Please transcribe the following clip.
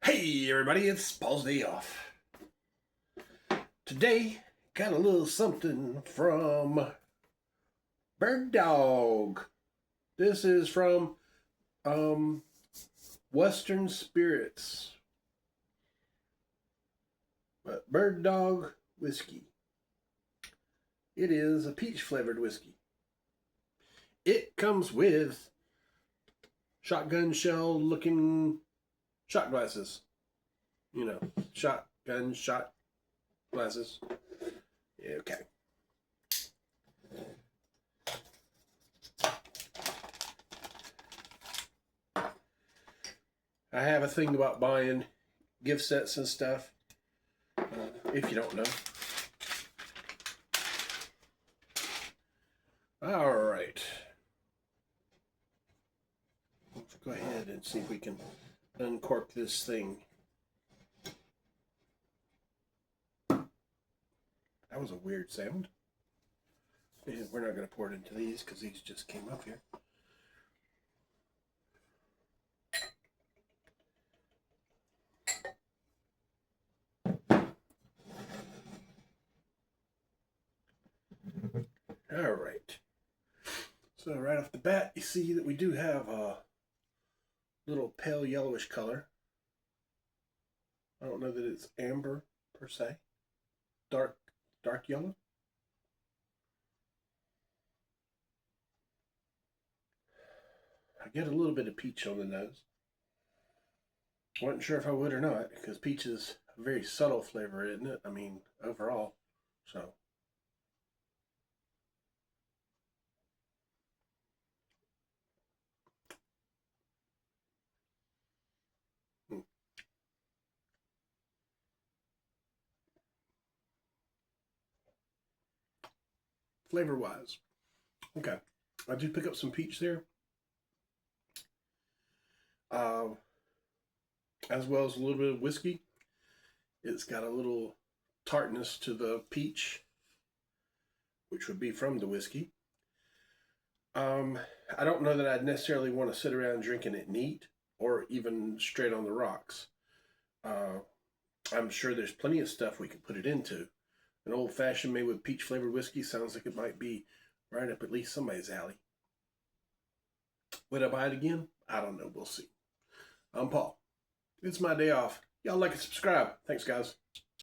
Hey everybody, it's Paul's Day Off. Today, got a little something from Bird Dog. This is from Western Spirits. But Bird Dog whiskey. It is a peach flavored whiskey. It comes with shotgun shell looking shot glasses. You know, shotgun shot glasses. Yeah, okay. I have a thing about buying gift sets and stuff. If you don't know. All right. Let's go ahead and see if we can uncork this thing. That was a weird sound. And we're not going to pour it into these because these just came up here. All right. So right off the bat, you see that we do have a little pale yellowish color. I don't know that it's amber per se. Dark yellow. I get a little bit of peach on the nose. Wasn't sure if I would or not because peach is a very subtle flavor, isn't it? I mean, overall. So. Flavor wise. Okay. I do pick up some peach there. As well as a little bit of whiskey. It's got a little tartness to the peach, which would be from the whiskey. I don't know that I'd necessarily want to sit around drinking it neat or even straight on the rocks. I'm sure there's plenty of stuff we could put it into. An old fashioned made with peach flavored whiskey sounds like it might be right up at least somebody's alley. Would I buy it again? I don't know. We'll see. I'm Paul. It's my day off. Y'all like and subscribe. Thanks, guys.